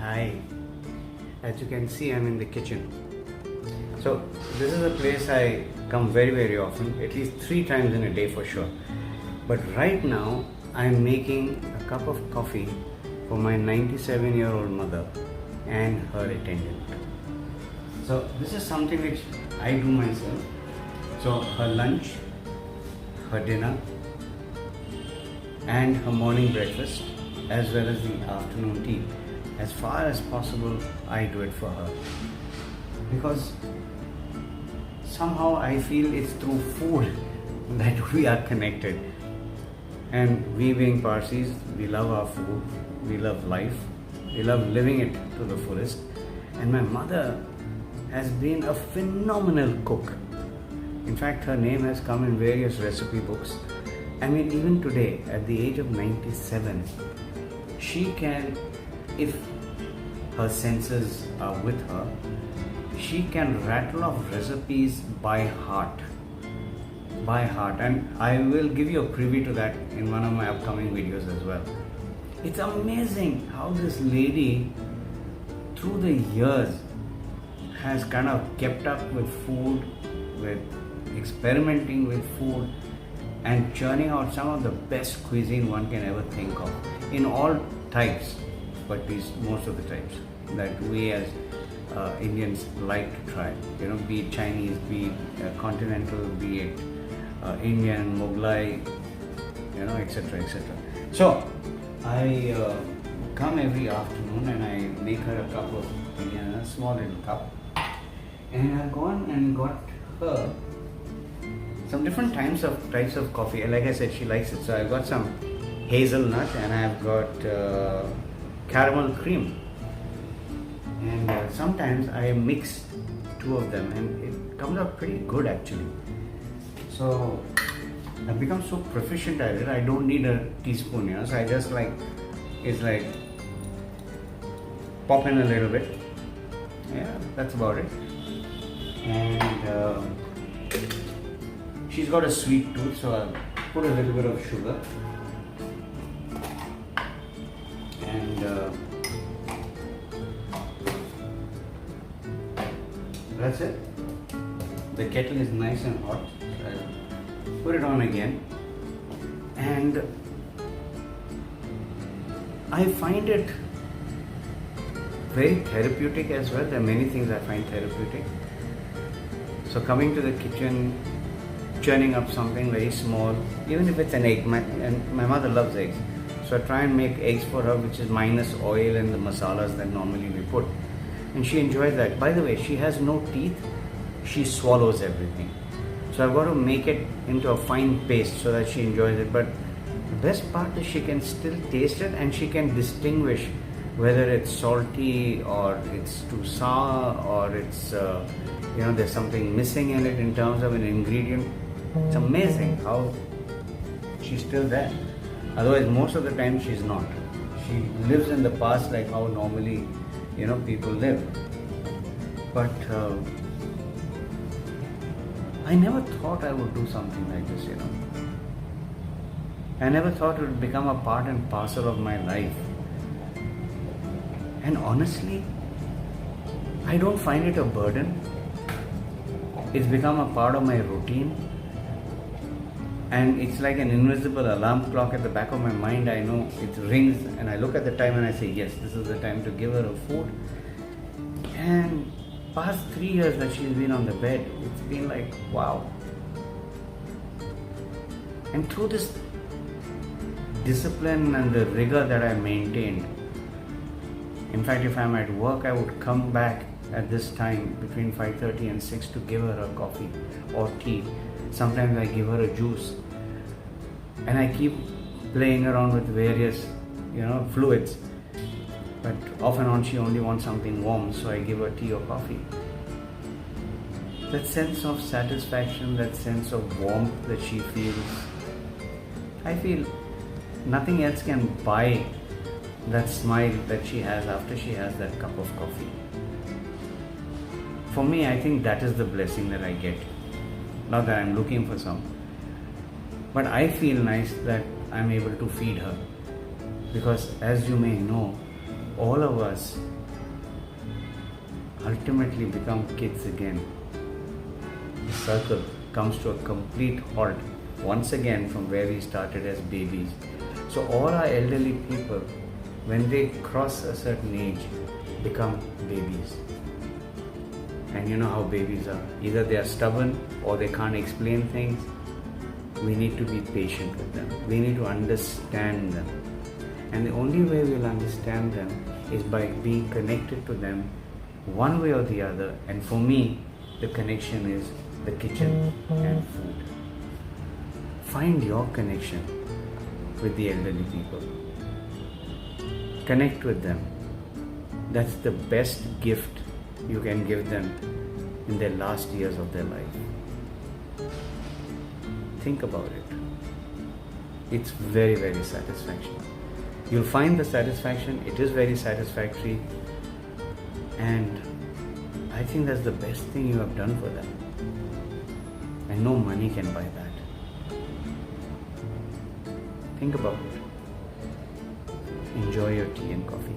Hi. As you can see, I'm in the kitchen. So this is a place I come very, very often, at least 3 times in a day for sure. But right now, I'm making a cup of coffee for my 97-year-old mother and her attendant. So this is something which I do myself. So her lunch, her dinner, and her morning breakfast, as well as the afternoon tea. As far as possible, I do it for her. Because somehow I feel it's through food that we are connected. And we being Parsis, we love our food, we love life, we love living it to the fullest. And my mother has been a phenomenal cook. In fact, her name has come in various recipe books. I mean, even today, at the age of 97, she can, if her senses are with her, she can rattle off recipes by heart. By heart. And I will give you a preview to that in one of my upcoming videos as well. It's amazing how this lady, through the years, has kind of kept up with food, with experimenting with food, and churning out some of the best cuisine one can ever think of in all types, but most of the types that we as Indians like to try. You know, be it Chinese, be it continental, be it Indian, Mughlai, you know, etc., etc. So I come every afternoon and I make her a cup of tea in a small little cup, and I've gone and got her some different types of coffee. Like I said, she likes it. So I've got some hazelnut and I've got caramel cream. And sometimes I mix two of them and it comes out pretty good actually. So I've become so proficient at it, I don't need a teaspoon, you know. So I just it's like pop in a little bit. Yeah, that's about it. And she's got a sweet tooth, so I'll put a little bit of sugar. And that's it. The kettle is nice and hot. So I'll put it on again. And I find it very therapeutic as well. There are many things I find therapeutic. So coming to the kitchen, churning up something very small, even if it's an egg. My mother loves eggs. So I try and make eggs for her, which is minus oil and the masalas that normally we put. And she enjoys that. By the way, she has no teeth. She swallows everything. So I've got to make it into a fine paste so that she enjoys it. But the best part is she can still taste it and she can distinguish whether it's salty or it's too sour or it's, there's something missing in it in terms of an ingredient. It's amazing how she's still there. Otherwise, most of the time she's not. She lives in the past like how normally, people live. But I never thought I would do something like this, I never thought it would become a part and parcel of my life. And honestly, I don't find it a burden. It's become a part of my routine. And it's like an invisible alarm clock at the back of my mind. I know it rings and I look at the time and I say, yes, this is the time to give her a food. And past 3 years that she's been on the bed, it's been like, wow. And through this discipline and the rigor that I maintained, in fact, if I'm at work, I would come back at this time between 5:30 and 6 to give her a coffee or tea. Sometimes I give her a juice. And I keep playing around with various, fluids. But off and on she only wants something warm, so I give her tea or coffee. That sense of satisfaction, that sense of warmth that she feels, I feel nothing else can buy that smile that she has after she has that cup of coffee. For me, I think that is the blessing that I get. Not that I'm looking for some. But I feel nice that I'm able to feed her. Because as you may know, all of us ultimately become kids again. The circle comes to a complete halt once again from where we started as babies. So all our elderly people, when they cross a certain age, become babies. And you know how babies are. Either they are stubborn or they can't explain things. We need to be patient with them. We need to understand them. And the only way we'll understand them is by being connected to them one way or the other. And for me, the connection is the kitchen and food. Find your connection with the elderly people. Connect with them. That's the best gift you can give them in their last years of their life. Think about it. It's very, very satisfactory. You'll find the satisfaction. It is very satisfactory. And I think that's the best thing you have done for them. And no money can buy that. Think about it. Enjoy your tea and coffee.